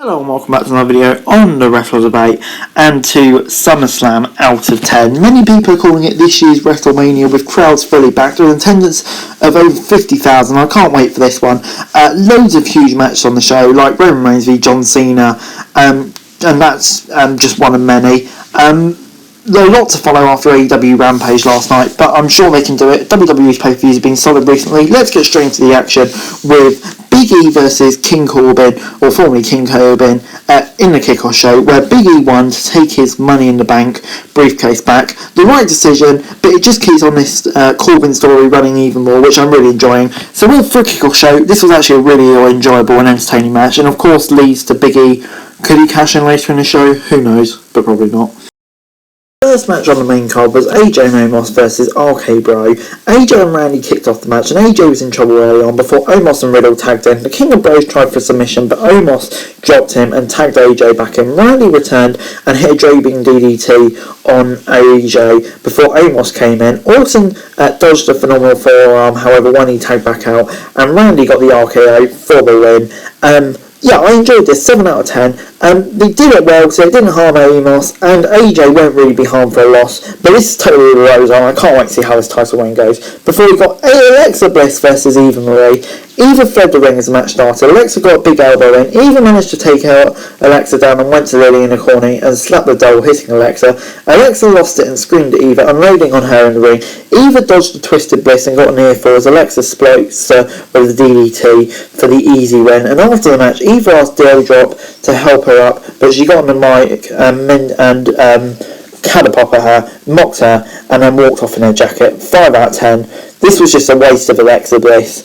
Hello and welcome back to another video on the Wrestle Debate and to SummerSlam out of 10. Many people are calling it this year's WrestleMania with crowds fully backed with an attendance of over 50,000. I can't wait for this one. Loads of huge matches on the show like Roman Reigns v John Cena and that's just one of many. There are a lot to follow after AEW Rampage last night, but I'm sure they can do it. WWE's pay-per-views have been solid recently. Let's get straight into the action with Biggie versus King Corbin, or formerly King Corbin, in the kickoff show, where Biggie won to take his Money in the Bank briefcase back. The right decision, but it just keeps on this Corbin story running even more, which I'm really enjoying. So for a kickoff show, this was actually a really enjoyable and entertaining match, and of course leads to Biggie. Could he cash in later in the show? Who knows, but probably not. First match on the main card was AJ and Omos versus RK Bro. AJ and Randy kicked off the match and AJ was in trouble early on before Omos and Riddle tagged in. The King of Bros tried for a submission but Omos dropped him and tagged AJ back in. Randy returned and hit a draping DDT on AJ before Omos came in. Orton dodged a phenomenal forearm, however when he tagged back out, and Randy got the RKO for the win. Yeah, I enjoyed this, 7 out of 10. They did it well, so it didn't harm Omos, and AJ won't really be harmed for a loss, but this is totally the rose on. I can't wait to see how this title reign goes. Before we got Alexa Bliss versus Eva Marie. Eva fled the ring as the match started. Alexa got a big elbow in. Eva managed to take out Alexa down and went to Lily in the corner and slapped the doll, hitting Alexa. Alexa lost it and screamed at Eva, unloading on her in the ring. Eva dodged the twisted Bliss and got a near fall as Alexa sploits with the DDT for the easy win. And after the match, Eva asked Drop to help her up, but she got on the mic and had a pop at her, mocked her, and then walked off in her jacket. 5 out of 10. This was just a waste of Alexa Bliss.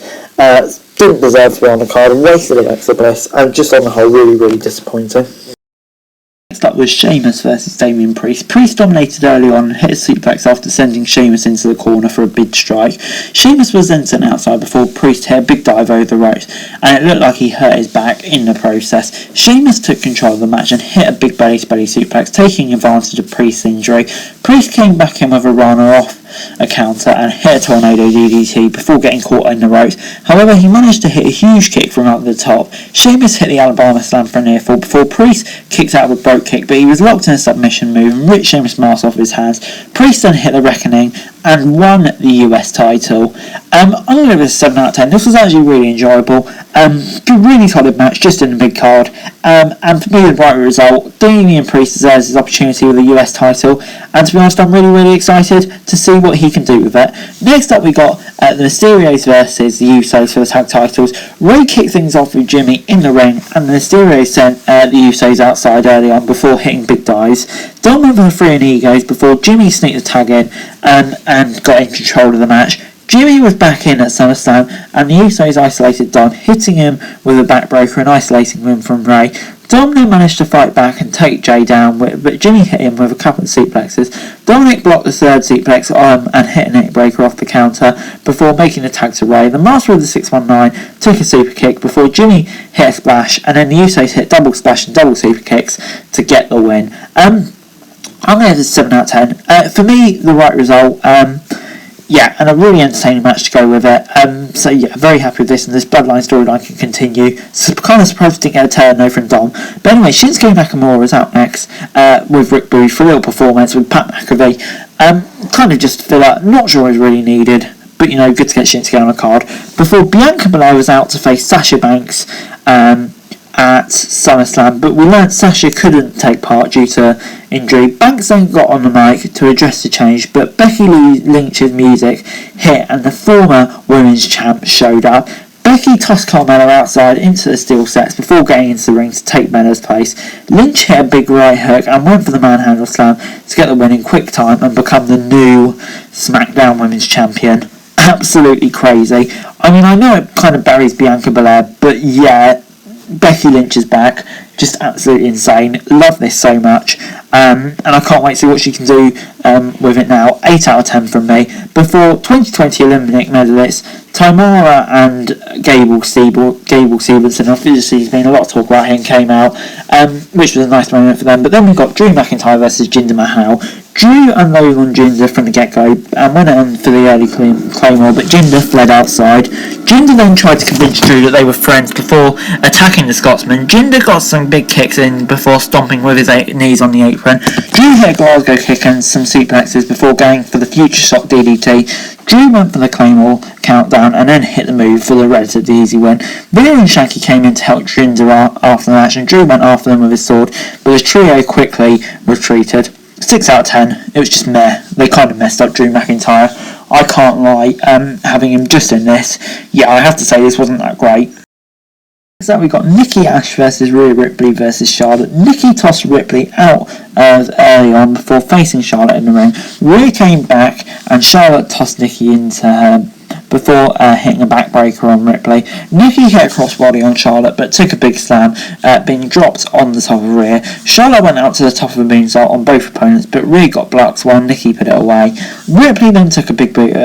Didn't deserve to be on the card and wasted Alexa Bliss, and just on the whole really disappointing. Next up was Sheamus versus Damian Priest. Priest dominated early on and hit a suplex after sending Sheamus into the corner for a big strike. Sheamus was then sent outside before Priest hit a big dive over the ropes, and it looked like he hurt his back in the process. Sheamus took control of the match and hit a big belly-to-belly suplex, taking advantage of Priest's injury. Priest came back in with a runner off a counter and hit a tornado DDT before getting caught in the ropes. However, he managed to hit a huge kick from up the top. Sheamus hit the Alabama Slam for a near fall before Priest kicked out with a broke kick, but he was locked in a submission move and ripped Sheamus' mask off his hands. Priest then hit the Reckoning and won the US title. I'm going to give it a 7 out of 10. This was actually really enjoyable. Really solid match, just in the mid card. And for me, the right result, Damian Priest deserves his opportunity with the US title. And to be honest, I'm really excited to see what he can do with it. Next up, we got the Mysterios versus the Usos for the tag titles. Ray kicked things off with Jimmy in the ring, and the Mysterios sent the Usos outside early on before hitting big dives. Dom went for 3 in egos before Jimmy sneaked the tag in and got in control of the match. Jimmy was back in at SummerSlam and the Usos isolated Dom, hitting him with a backbreaker and isolating him from Ray. Dom then managed to fight back and take Jay down, but Jimmy hit him with a couple of suplexes. Dominic blocked the third suplex and hit a neckbreaker off the counter before making the tag to Ray. The Master of the 619 took a super kick before Jimmy hit a splash, and then the Usos hit double splash and double super kicks to get the win. I'm going to give it a 7 out of 10. For me, the right result. Yeah, and a really entertaining match to go with it. So yeah, very happy with this, and this Bloodline storyline can continue. So kind of surprised we didn't get a turn though from Dom. But anyway, Shinsuke Nakamura is out next with Rick Booth for a little performance with Pat McAfee. Kind of just feel like, not sure it's really needed, but you know, good to get Shinsuke on the card. Before Bianca Belair was out to face Sasha Banks at SummerSlam, but we learned Sasha couldn't take part due to injury. Banks then got on the mic to address the change, but Becky Lynch's music hit and the former women's champ showed up. Becky tossed Carmella outside into the steel sets before getting into the ring to take Bella's place. Lynch hit a big right hook and went for the manhandle slam to get the win in quick time and become the new SmackDown Women's Champion. Absolutely crazy. I mean, I know it kind of buries Bianca Belair, but yeah, Becky Lynch is back. Just absolutely insane. Love this so much. And I can't wait to see what she can do with it now. 8 out of 10 from me. Before 2020 Olympic medalist Tamara and Gable Stevenson, obviously there's been a lot of talk about him, came out, which was a nice moment for them. But then we got Drew McIntyre versus Jinder Mahal. Drew unloaded on Jinder from the get-go and went on for the early Claymore, but Jinder fled outside. Jinder then tried to convince Drew that they were friends before attacking the Scotsman. Jinder got some big kicks in before stomping with his knees on the apron. Drew hit a Glasgow kick and some suplexes before going for the Future Shock DDT. Drew went for the Claymore countdown and then hit the move for the relatively easy win. Veer and Shanky came in to help Jinder after the match, and Drew went after them with his sword, but the trio quickly retreated. 6 out of 10. It was just meh. They kind of messed up Drew McIntyre. I can't lie. Having him just in this, yeah, I have to say this wasn't that great. So we got Nikki Ash versus Rhea Ripley versus Charlotte. Nikki tossed Ripley out early on before facing Charlotte in the ring. Rhea came back and Charlotte tossed Nikki into her before hitting a backbreaker on Ripley. Nikki hit a crossbody on Charlotte but took a big slam, being dropped on the top of Rhea. Charlotte went out to the top of a moonsault on both opponents, but Rhea got blocked while Nikki put it away. Ripley then took a big boot,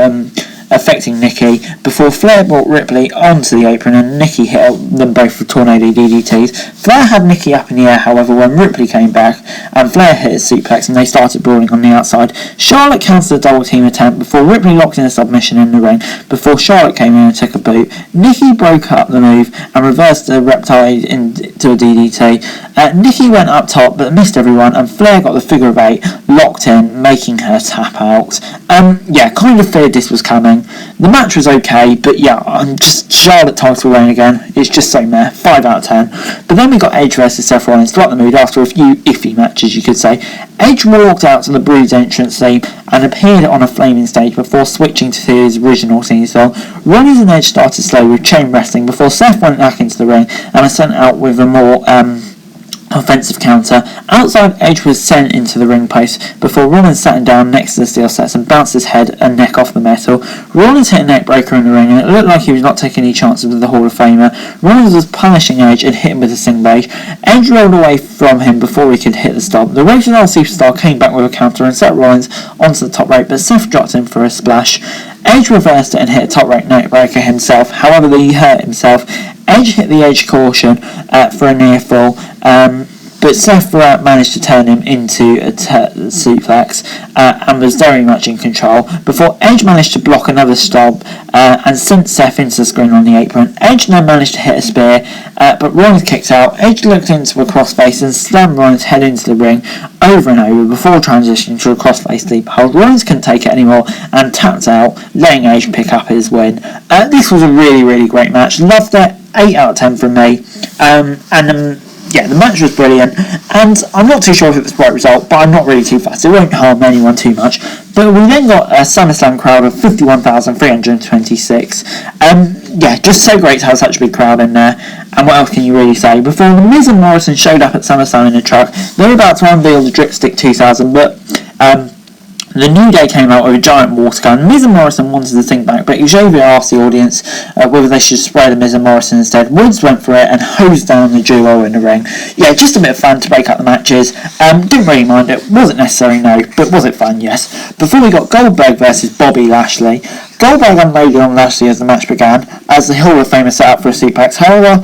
affecting Nikki, before Flair brought Ripley onto the apron and Nikki hit them both with tornado DDTs. Flair had Nikki up in the air, however, when Ripley came back and Flair hit his suplex and they started brawling on the outside. Charlotte countered a double team attempt before Ripley locked in a submission in the ring before Charlotte came in and took a boot. Nikki broke up the move and reversed the Reptile into a DDT. Nikki went up top but missed everyone and Flair got the figure of 8 locked in, making her tap out. Yeah, kind of feared this was coming. The match was okay, but yeah, I'm just Charlotte title reign again. It's just so meh. 5 out of 10. But then we got Edge versus Seth Rollins to light the mood after a few iffy matches, you could say. Edge walked out to the Brood's entrance theme and appeared on a flaming stage before switching to his original scene style. Rollins and Edge started slow with chain wrestling before Seth went back into the ring and was sent out with a more offensive counter. Outside, Edge was sent into the ring post before Rollins sat him down next to the steel sets and bounced his head and neck off the metal. Rollins hit a neck breaker in the ring and it looked like he was not taking any chances with the Hall of Famer. Rollins was punishing Edge and hit him with a sling blade. Edge rolled away from him before he could hit the stop. The Rated-R Superstar came back with a counter and set Rollins onto the top rope, but Seth dropped him for a splash. Edge reversed it and hit a top rope neck breaker himself, however he hurt himself. Edge hit the Edge caution for a near fall, but Seth managed to turn him into a suplex and was very much in control before Edge managed to block another stomp and sent Seth into the screen on the apron. Edge then managed to hit a spear, but Rollins kicked out. Edge looked into a crossface and slammed Rollins' head into the ring over and over before transitioning to a crossface sleep hold. Rollins couldn't take it anymore and tapped out, letting Edge pick up his win. This was a really, really great match. Loved it. 8 out of 10 from me. Yeah, the match was brilliant, and I'm not too sure if it was the right result, but I'm not really too fussed. It won't harm anyone too much. But we then got a SummerSlam crowd of 51,326. Yeah, just so great to have such a big crowd in there. And what else can you really say? Before The Miz and Morrison showed up at SummerSlam in a truck, they were about to unveil the Dripstick 2000, but the New Day came out with a giant water gun. Miz and Morrison wanted the thing back, but Xavier asked the audience whether they should spray the Miz and Morrison instead. Woods went for it and hosed down the duo in the ring. Yeah, just a bit of fun to break up the matches. Didn't really mind it. Wasn't necessary, no, but was it fun? Yes. Before we got Goldberg versus Bobby Lashley. Goldberg unloaded on Lashley as the match began, as the Hall of Famer set up for a suplex. However,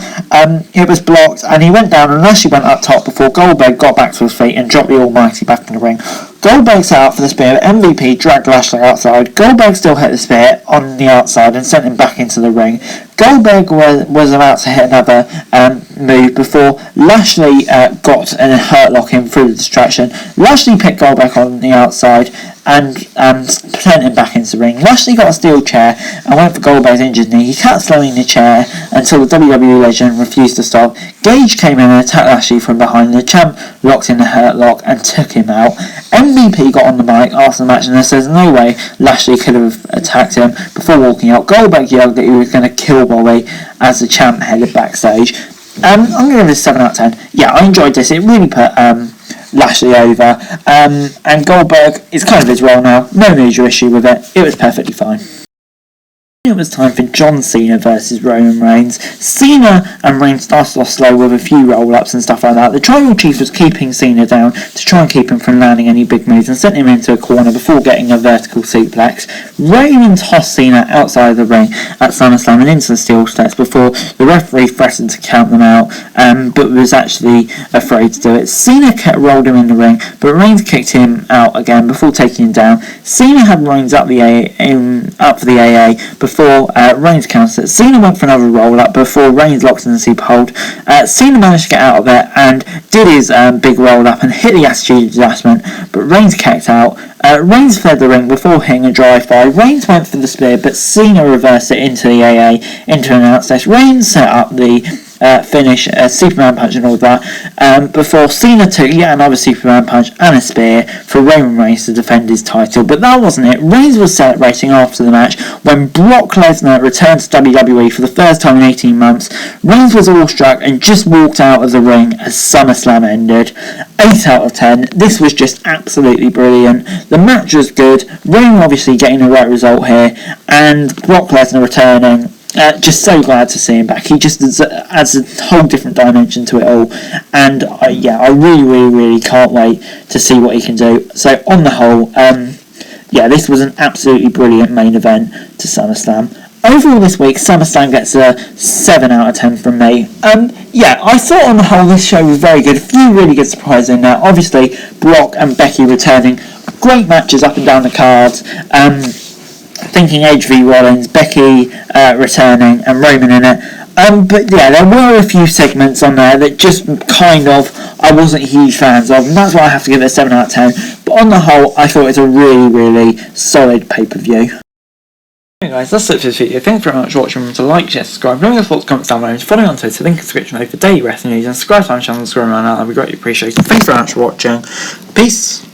it was blocked and he went down and Lashley went up top before Goldberg got back to his feet and dropped the Almighty back in the ring. Goldberg set out for the spear, MVP dragged Lashley outside. Goldberg still hit the spear on the outside and sent him back into the ring. Goldberg was about to hit another move before Lashley got a hurt lock in through the distraction. Lashley picked Goldberg on the outside and sent him back into the ring. Lashley got a steel chair and went for Goldberg's injured knee. He kept slowing the chair until the WWE legend refused to stop. Gage came in and attacked Lashley from behind. The champ locked in the hurt lock and took him out. MVP got on the mic after the match and says no way Lashley could have attacked him before walking out. Goldberg yelled that he was going to kill Bobby as the champ headed backstage. I'm going to give this 7 out of 10. Yeah, I enjoyed this. It really put Lashley over. And Goldberg is kind of his role now. No major issue with it. It was perfectly fine. It was time for John Cena versus Roman Reigns. Cena and Reigns started off slow with a few roll-ups and stuff like that. The Tribal Chief was keeping Cena down to try and keep him from landing any big moves and sent him into a corner before getting a vertical suplex. Reigns tossed Cena outside of the ring at SummerSlam and into the steel steps before the referee threatened to count them out, but was actually afraid to do it. Cena rolled him in the ring, but Reigns kicked him out again before taking him down. Cena had Reigns up for the AA before Reigns counted it. Cena went for another roll-up before Reigns locked in the super hold. Cena managed to get out of it and did his big roll-up and hit the attitude adjustment, but Reigns kicked out. Reigns fled the ring before hitting a drive-by. Reigns went for the spear, but Cena reversed it into the AA, into an outstretch. Reigns set up the finish, Superman punch and all that, before Cena took yet another Superman punch and a spear for Roman Reigns to defend his title. But that wasn't it. Reigns was celebrating after the match when Brock Lesnar returned to WWE for the first time in 18 months. Reigns was awestruck and just walked out of the ring as SummerSlam ended. 8 out of 10. This was just absolutely brilliant. The match was good. Roman obviously getting the right result here, and Brock Lesnar returning. Just so glad to see him back. He just adds a whole different dimension to it all, and I really can't wait to see what he can do. So on the whole, this was an absolutely brilliant main event to SummerSlam. Overall this week, SummerSlam gets a 7 out of 10 from me. I thought on the whole this show was very good. A few really good surprises in there. Obviously, Brock and Becky returning. Great matches up and down the cards. Thinking Edge v Rollins, Becky returning, and Roman in it. There were a few segments on there that just kind of I wasn't huge fans of, and that's why I have to give it a 7 out of 10. But on the whole, I thought it was a really solid pay-per-view. Hey guys, that's it for this video. Thanks very much for watching. Remember to like, share, subscribe, leave your thoughts, comments down below, follow me on Twitter, link in the description below for daily wrestling news, and subscribe to my channel and subscribe around that. That'd be greatly appreciated. Thanks very much for watching. Peace.